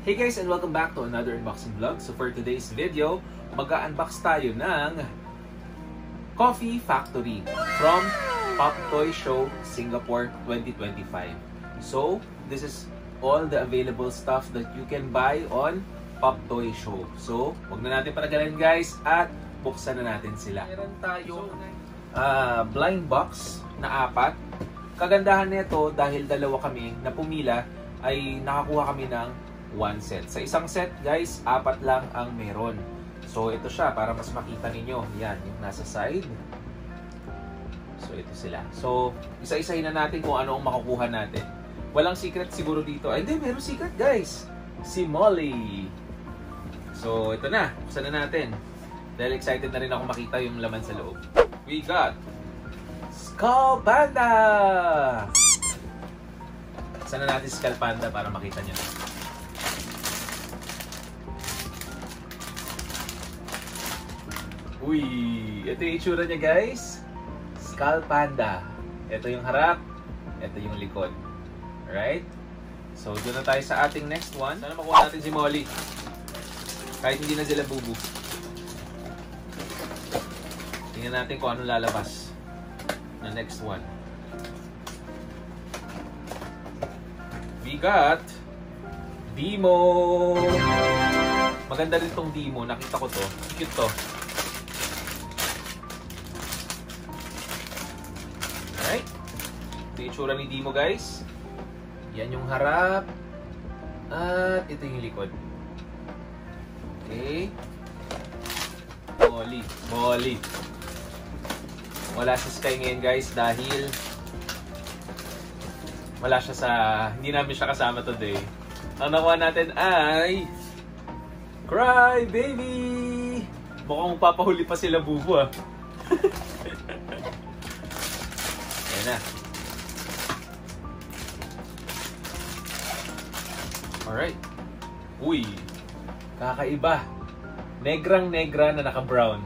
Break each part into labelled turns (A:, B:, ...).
A: Hey guys, and welcome back to another unboxing vlog. So for today's video, mag-unbox tayo ng Coffee Factory from Pop Toy Show Singapore 2025. So this is all the available stuff that you can buy on Pop Toy Show. So wag na natin patagalan guys at buksan na natin sila. Meron tayong blind box na 4. Kagandahan nito dahil dalawa kami na pumila ay nakakuha kami ng 1 set. Sa isang set guys, 4 lang ang meron. So ito siya para mas makita ninyo. Yan, yung nasa side. So ito sila. So isa-isahin na natin kung ano ang makukuha natin. Walang secret siguro dito. Ay hindi, meron secret guys. Si Molly. So ito na, buksan na natin. Dahil excited na rin ako makita yung laman sa loob. We got Skull Panda! Sana natin Skull Panda para makita nyo. Uy! Ito yung itsura niya guys. Skull Panda. Ito yung harap. Ito yung likod. Alright? So doon na tayo sa ating next one. Sana makuha natin si Molly. Kahit hindi na sila bubu. Tingnan natin kung ano lalabas na next one. We got Demo. Maganda rin tong Demo. Nakita ko to. Cute to. Alright. Ito yung itsura ni Demo guys. Yan yung harap. At ito yung likod. Okay. Molly. Wala sa Sky ngayon guys dahil wala siya sa... Hindi namin siya kasama today. Ang nakuha natin ay Cry Baby! Mukhang papahuli pa sila bubu ah. Ayan na. Alright. Uy! Kakaiba. Negrang-negra na naka-brown.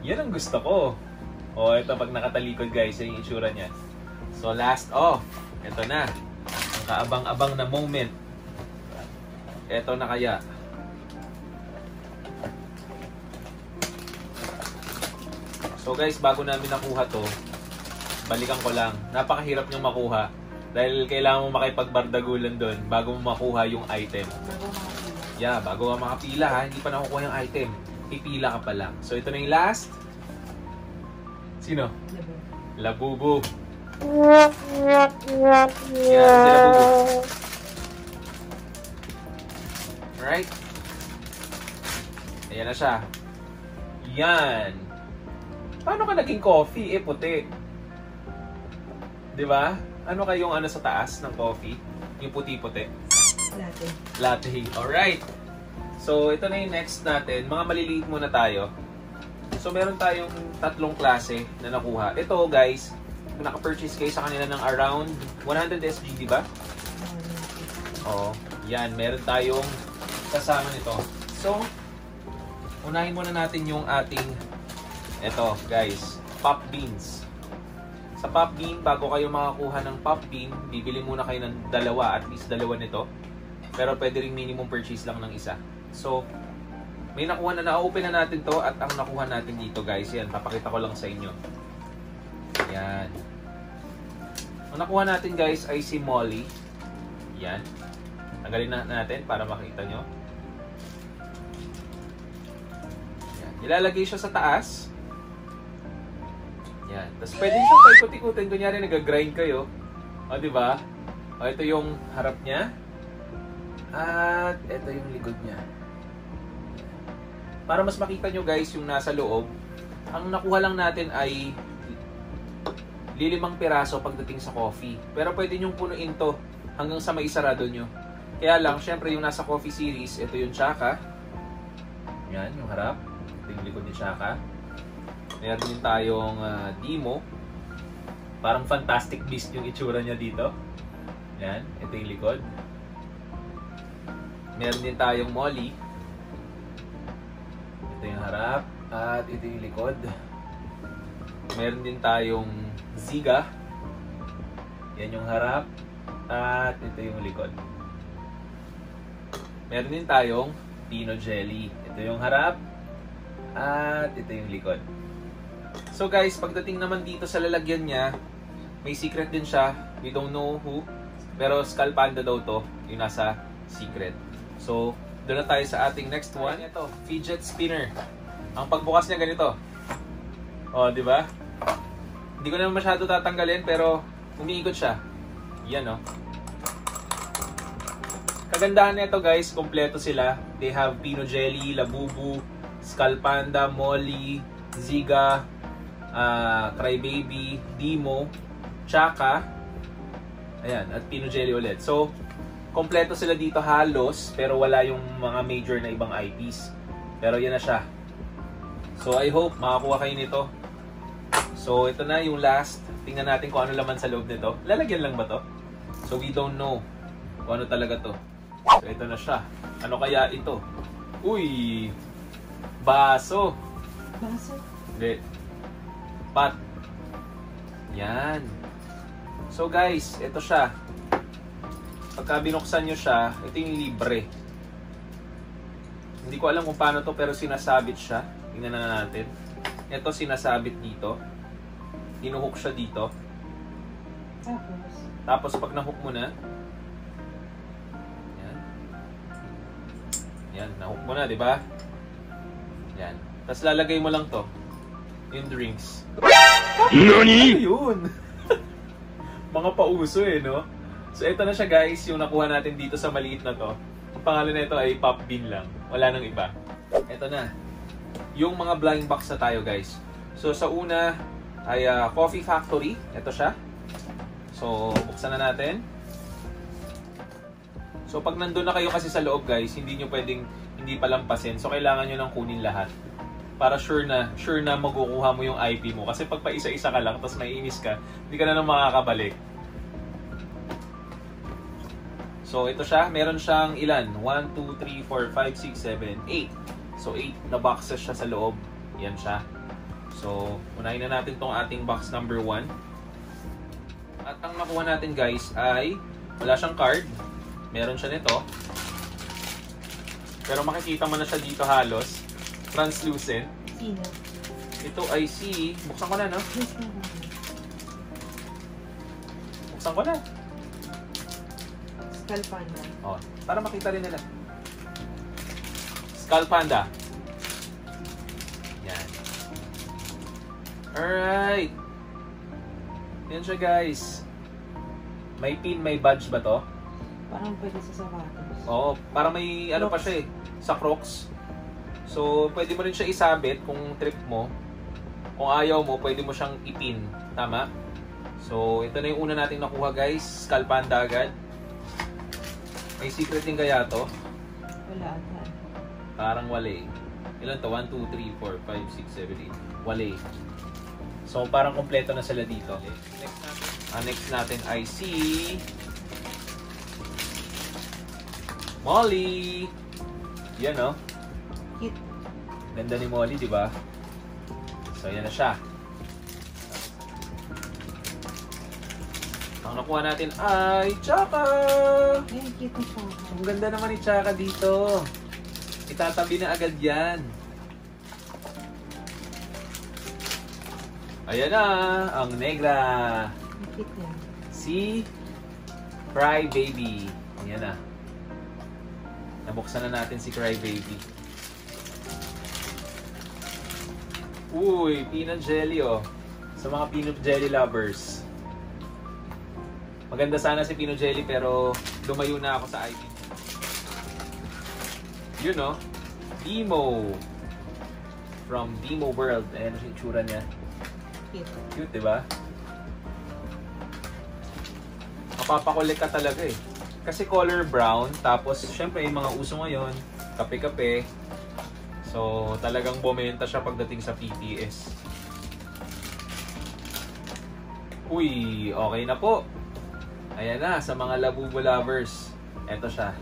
A: Yan ang gusto ko. O, ito pag nakatalikod guys, yung itsura niya. So, last off. Ito na. Ang kaabang-abang na moment. Ito na kaya. So guys, bago namin nakuha to, balikan ko lang. Napakahirap niyong makuha. Dahil kailangan mo makipagbardagulan doon bago mo makuha yung item. Yeah, bago ka makapila ha. Hindi pa nakukuha yung item. Pipila ka pa lang. So ito na yung last. Sino? Labubu. Yan, si Labubu. Alright. Ayan na siya. Yan. Paano ka naging coffee? Eh, puti. Diba? Ano kayong ano sa taas ng coffee? Yung puti-puti?
B: Latte.
A: Latte. Alright. So, ito na yung next natin. Mga maliliit muna tayo. So, meron tayong 3 klase na nakuha. Ito, guys, naka-purchase kayo sa kanila ng around 100 SG, di ba? Oo. Yan, meron tayong kasama nito. So, unahin muna natin yung ating ito, guys, Pop Beans. Sa Pop Bean, bago kayo makakuha ng Pop Bean, bibili muna kayo ng dalawa, at least 2 nito. Pero pwede ring minimum purchase lang ng isa. So, may nakuha na, na-open na natin to, at ang nakuha natin dito guys, yan, papakita ko lang sa inyo. Yan. Ang nakuha natin guys ay si Molly. Yan. Tanggalin na natin para makita nyo. Yan. Ilalagay siya sa taas. Yan. Tapos pwede siya paikot-ikutin. Kunyari nag-grind kayo. O, diba? O, ito yung harap niya. At ito yung likod niya. Para mas makita nyo guys yung nasa loob, ang nakuha lang natin ay 5 piraso pagdating sa coffee. Pero pwede nyong punuin to hanggang sa may sarado nyo. Kaya lang, syempre yung nasa coffee series, ito yung tsaka. Yan, yung harap. Ito yung likod ni tsaka. Meron din tayong Demo. Parang Fantastic Beast yung itsura niya dito. Yan, ito yung likod. Meron din tayong Molly. Ito yung harap at ito yung likod. Meron din tayong Ziga. Yan yung harap at ito yung likod. meron din tayong Pino Jelly. Ito yung harap at ito yung likod. So guys, pagdating naman dito sa lalagyan niya, may secret din siya. We don't know who, pero Skull Panda daw to, yung nasa secret. So, doon na tayo sa ating next one. Ito, fidget spinner. Ang pagbukas niya ganito. Oh, di ba? Hindi ko naman masyado tatanggalin, pero umiikot siya. Yan, oh. Kagandahan nito guys, kompleto sila. They have Pino Jelly, Labubu, Skull Panda, Molly, Ziga, Crybaby, Dimo, Chaka, ayan, at Pino Jelly ulit. So, kompleto sila dito halos, pero wala yung mga major na ibang IPs. Pero yan na siya. So, I hope makakuha kayo nito. So, ito na yung last. Tingnan natin kung ano laman sa loob nito. Lalagyan lang ba to? So, we don't know kung ano talaga to. So, ito na siya. Ano kaya ito? Uy! Baso!
B: Baso?
A: Hindi. Pot. Yan. So, guys, ito siya. Pagka binuksan nyo siya, ito yung libre. Hindi ko alam kung paano to, pero sinasabit siya. Tingnan na natin. Ito sinasabit dito. Hinuhook siya dito. Tapos pag nahook mo na, yan, nahook mo na, di ba? Yan. Tapos lalagay mo lang to. Yung drinks.
C: NANI?!
A: Ano yun? Mga pauso eh, no? So, ito na siya guys, yung nakuha natin dito sa maliit na to. Ang pangalan nito ay Pop Bean lang. Wala nang iba. Ito na. Yung mga blind box na tayo guys. So, sa una ay Coffee Factory. Ito siya. So, buksan na natin. So, pag nandun na kayo kasi sa loob guys, hindi nyo pwedeng hindi palampasin. So, kailangan nyo nang kunin lahat. Para sure na makukuha mo yung IP mo. Kasi pag pa isa-isa ka lang, tapos maiinis ka, hindi ka na nang makakabalik. So, ito siya. Meron siyang ilan? 1, 2, 3, 4, 5, 6, 7, 8. So, 8 na boxes siya sa loob. Yan siya. So, unahin na natin tong ating box number 1. At ang nakuha natin guys ay wala siyang card. Meron siya nito. Pero makikita mo na siya dito halos. Translucent.
B: Sino?
A: Ito ay si... Buksan ko na, no?
B: Yes, ma'am.
A: Buksan ko na.
B: Skull Panda.
A: Oh, para makita rin nila. Skull Panda. Yan. Alright. Yan siya guys. May pin, may badge ba to?
B: Parang pwede sa sapatos.
A: Oo, para may ano pa siya eh, sa Crocs. So, pwede mo rin siya isabit kung trip mo. Kung ayaw mo, pwede mo siyang ipin. Tama? So, ito na yung una nating nakuha guys. Skull Panda agad. May secret din kaya to?
B: Wala ata.
A: Parang wala eh. Ilan to? 1, 2, 3, 4, 5, 6, 7, 8. Wala eh. So, parang kompleto na sila dito. Next natin ay si Molly. Yan oh.
B: Cute.
A: Ganda ni Molly, di ba? So, yan na siya. Ang nakuha natin ay Chaka!
B: Ay, cute na siya.
A: Ang ganda naman ni Chaka dito. Itatabi na agad yan. Ayan na, ang negra.
B: Ang cute niya.
A: Si Crybaby. Ayan na. Nabuksan na natin si Crybaby. Uy, peanut jelly oh. Sa mga peanut jelly lovers. Maganda sana si peanut jelly pero lumayo na ako sa IP. Yun oh. Dimo. From Dimo World. Ayan yung itsura niya.
B: Cute.
A: Cute, diba? Mapapakulik ka talaga eh. Kasi color brown, tapos syempre yung mga uso ngayon, kape-kape. So talagang bumenta siya pagdating sa PTS. Uy, okay na po. Ayan na, sa mga Labubu lovers. Eto siya.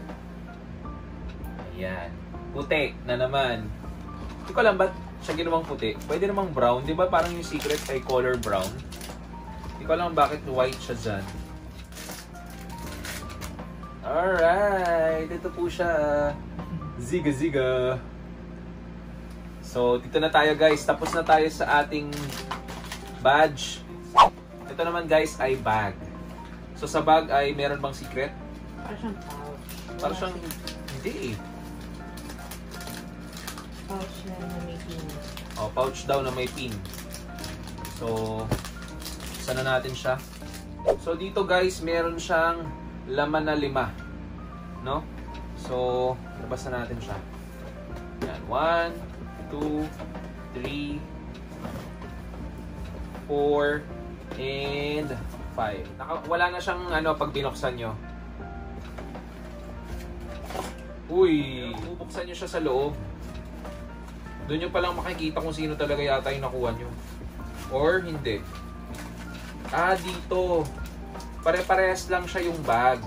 A: Ayan. Puti na naman. Hindi ko alam ba't siya ginawang puti. Pwede namang brown. Di ba parang yung secret ay color brown? Hindi ko alam bakit white siya dyan. Alright, ito po siya. Ziga ziga. So, dito na tayo guys. Tapos na tayo sa ating badge. Ito naman guys ay bag. So, sa bag ay meron bang secret?
B: Para siyang pouch.
A: Para siyang, hindi eh.
B: Pouch na may pin.
A: Oh, pouch daw na may pin. So, sana natin siya. So, dito guys, meron siyang laman na 5. No? So, labas na natin siya. Yan. 1, 2, 3, 4, and 5. Wala na siyang pag binuksan nyo. Uy! Bubuksan nyo siya sa loob. Doon nyo palang makikita kung sino talaga yata yung nakuha nyo. Or hindi. Dito. Pare-parehas lang siya yung bag.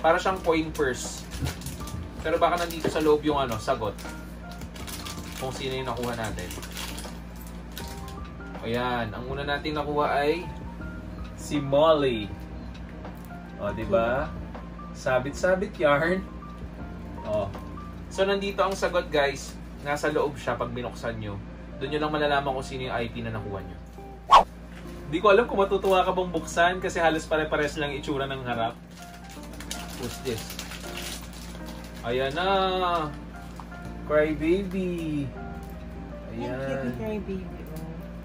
A: Para siyang coin purse. Pero baka nandito sa loob yung sagot. Kung sino yung nakuha natin. Ayan. Ang una natin nakuha ay si Molly. O, diba? Sabit-sabit yarn. O. So, nandito ang sagot, guys. Nasa loob siya pag binuksan nyo. Doon nyo lang malalaman kung sino yung IP na nakuha nyo. Hindi ko alam kung matutuwa ka bang buksan kasi halos pare-pares lang itsura ng harap. What's this? Ayan na! Cry Baby! Ayan.
B: Ang cute ni Cry Baby.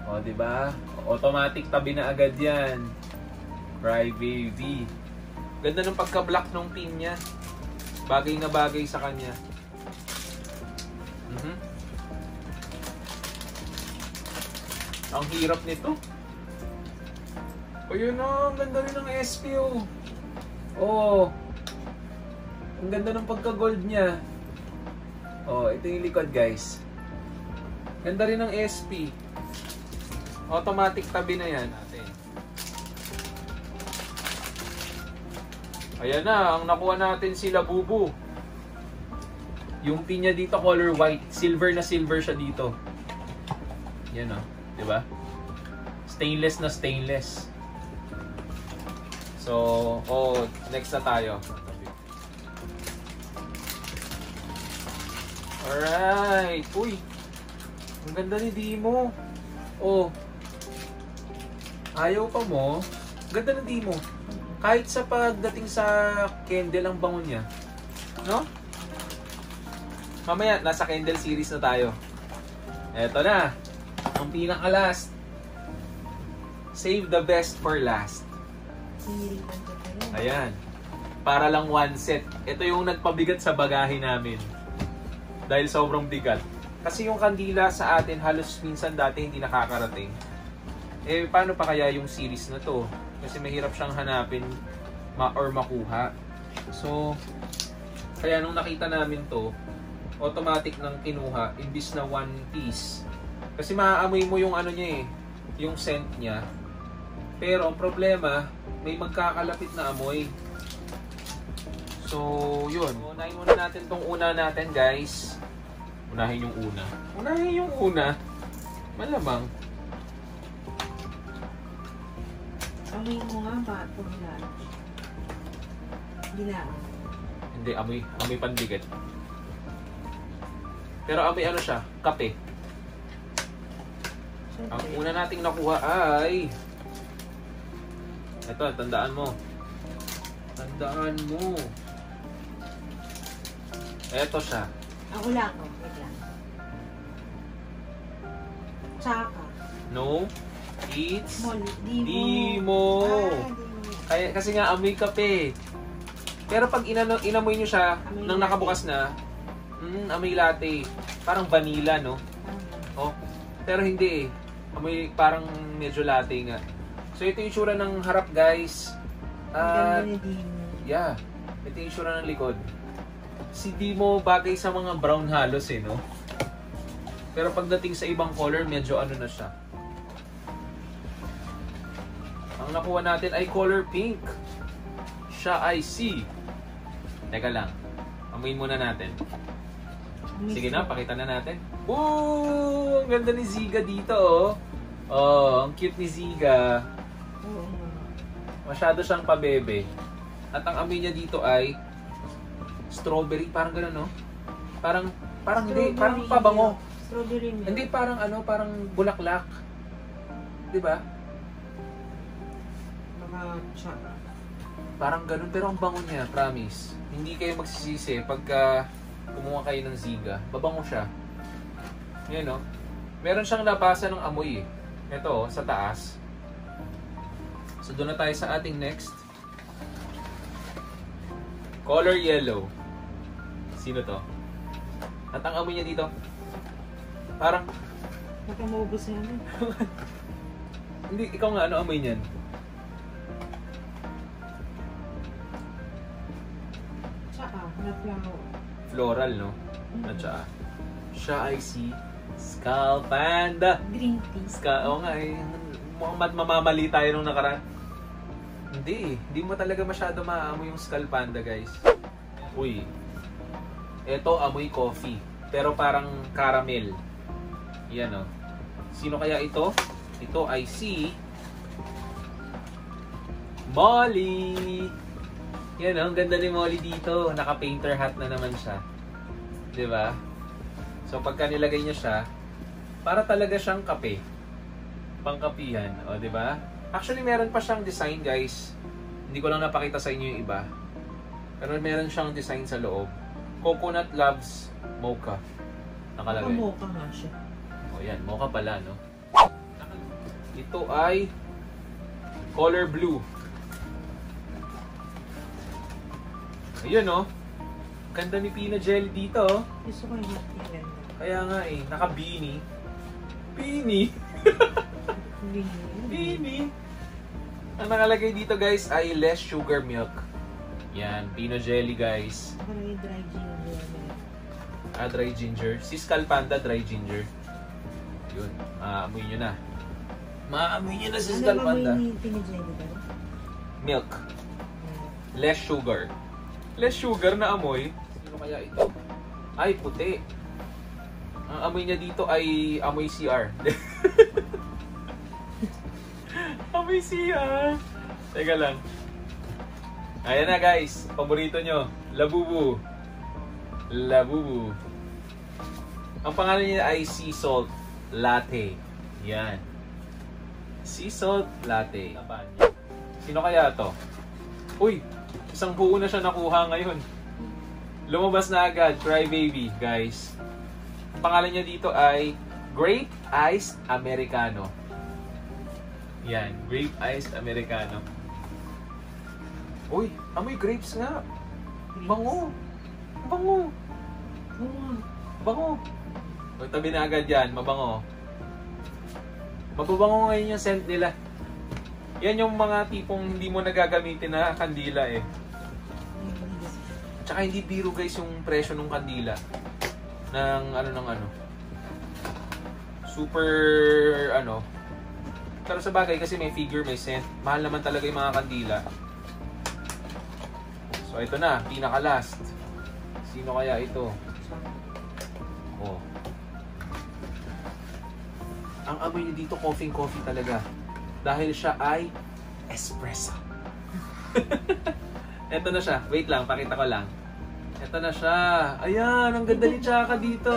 A: O, diba? Automatic tabi na agad yan. Cry Baby. Ganda ng pagka-black ng pin niya. Bagay na bagay sa kanya. Ang hirap nito. O yun na, ang ganda rin ng SP oh. Oh. Ang ganda ng pagka-gold niya. Oh, ito yung likod guys. Ganda rin ng SP. Automatic tabi na yan natin. Ayan na, ang nakuha natin sila Bubu. Yung pin niya dito color white. Silver na silver siya dito. Yan o, diba? Stainless na stainless. So, next na tayo. Alright. Uy, ang ganda ni Dimo. Oh, ayaw pa mo? Ganda ng Dimo. Kahit sa pagdating sa candle ang bango niya. No? Mamaya, nasa candle series na tayo. Eto na. Ang pinaka-last. Save the best for last. Ayan. Para lang one set. Ito yung nagpabigat sa bagahe namin. Dahil sobrang bigat. Kasi yung kandila sa atin halos minsan dati hindi nakakarating. Eh, paano pa kaya yung series na to? Kasi mahirap siyang hanapin or makuha. So, kaya nung nakita namin to, automatic nang kinuha, imbis na one piece. Kasi maaamoy mo yung niya eh, yung scent niya. Pero ang problema, may magkakalapit na amoy. So, yun. Unahin muna natin tong una natin, guys. Unahin yung una. Unahin yung una. Malamang.
B: Amoy mo nga ba itong lunch? Hindi na.
A: Hindi, amoy panbigat. Pero amoy siya, kape. Ang una nating nakuha ay... Ito, tandaan mo. Tandaan mo. Ito siya.
B: Ako lang. Wait lang. Tsaka.
A: No, it's
B: Dimo.
A: Dimo. Kaya, kasi nga amoy kape. Pero pag inamoy nyo siya,
B: Amoy
A: nang
B: latte.
A: nakabukas na, amoy latte. Parang vanilla, no? Oh, pero hindi eh. Amoy parang medyo latte nga. So ito yung itsura ng harap, guys.
B: Ang ganda ni Dimo.
A: Yeah. Ito yung itsura ng likod. Si Dimo bagay sa mga brown halos eh, no? Pero pagdating sa ibang color, medyo na siya. Ang nakuha natin ay color pink. Siya ay C. Teka lang. Amuin muna natin. Sige na, pakita na natin. Ooh! Ang ganda ni Ziga dito, oh. Oh, ang cute ni Ziga.
B: Oo.
A: Masyado siyang pabebe. At ang amoy niya dito ay strawberry, parang gano'n, no? Parang hindi, parang pabango.
B: Strawberry milk.
A: Hindi, parang parang bulaklak. Di ba?
B: Mga tsaka.
A: Parang ganun, pero ang bango niya, promise. Hindi kayo magsisisi pagka kumuha kayo ng Ziga. Babango siya. Yan, no? Meron siyang labasan ng amoy, eh. Ito, sa taas. So, doon na tayo sa ating next. Color yellow. Sino to? At ang amoy niya dito, parang...
B: Baka maubos na yan.
A: Hindi, ikaw nga, ano amoy niyan?
B: Tsaka, na flower.
A: Floral, no? At saka, siya ay si Skull Panda.
B: Green tea.
A: Oo nga eh. Mukhang mamamali tayo nung nakaraan. Hindi eh. Hindi mo talaga masyado maamoy yung Skull Panda, guys. Uy. Ito, amoy coffee. Pero parang caramel. Yan, oh. Sino kaya ito? Ito ay si Molly. Yan, oh. Ang ganda ni Molly dito. Naka-painter hat na naman siya. Diba? So, pagka nilagay niya siya, para talaga siyang kape. Pangkapihan. O, diba? Actually, meron pa siyang design, guys. Hindi ko lang napakita sa inyo yung iba. Pero meron siyang design sa loob. Coconut Loves Mocha. Nakalagay.
B: Mocha nga siya.
A: O, yan. Mocha pala, no? Ito ay color blue. Ayun, no? Ganda ni Pina Jelly dito, oh.
B: Gusto ko yung hot tea.
A: Kaya nga, eh. Naka-beanie. Beanie! Beanie! Ang nakalagay dito, guys, ay less sugar milk. Yan, Pino Jelly, guys.
B: Parang yung dry ginger.
A: Dry ginger. Si Skull Panda, dry ginger. Yun, maamoy nyo na. Maamoy nyo na si Skull Panda.
B: Ano ba pinagjelly ba?
A: Milk. Less sugar. Less sugar na amoy. Sino kaya ito? Ay, puti. Ang amoy niya dito ay amoy CR. Amoy CR. Teka lang. Ayan na, guys. Paborito nyo. Labubu. Labubu. Ang pangalan niya ay Sea Salt Latte. Yan. Sea Salt Latte. Sino kaya to? Uy! Isang buo na siya nakuha ngayon. Lumabas na agad. Cry Baby, guys. Ang pangalan niya dito ay Grape Iced Americano. Yan. Grape Iced Americano. Uy! Amoy grapes nga. Bango. Bango. Bango. Magtabi na agad yan. Mabango. Mababango ngayon yung scent nila. Yan yung mga tipong hindi mo nagagamitin na kandila eh. Tsaka hindi biro, guys, yung presyo ng kandila. Ng ano. Super Pero sa bagay kasi may figure, may scent. Mahal naman talaga yung mga kandila. So ito na, pinaka-last. Sino kaya ito? Oh. Ang amoy niya dito, coffee talaga. Dahil siya ay espresso. Ito na siya. Wait lang, pakita ko lang. Ito na siya. Ayan, ang ganda ni Chaka dito.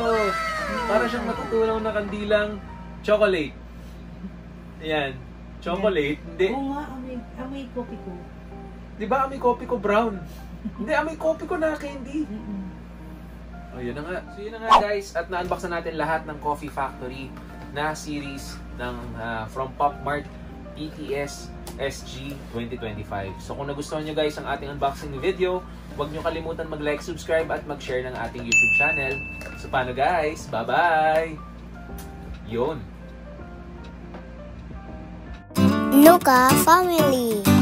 A: Para siyang matutunaw na kandilang chocolate. Ayan. Chocolate. Hindi.
B: Oo nga, amoy kopi ko.
A: Di ba amoy kopi ko brown? Hindi, amoy kopi ko na candy. Oh, yun na nga. So yun na nga, guys. At na-unbox na natin lahat ng Coffee Factory na series ng from Pop Mart PTS SG 2025. So kung nagustuhan nyo, guys, ang ating unboxing video, huwag nyo kalimutan mag-like, subscribe at mag-share ng ating YouTube channel. So paano, guys? Bye-bye! Yun.
C: Nuka Family.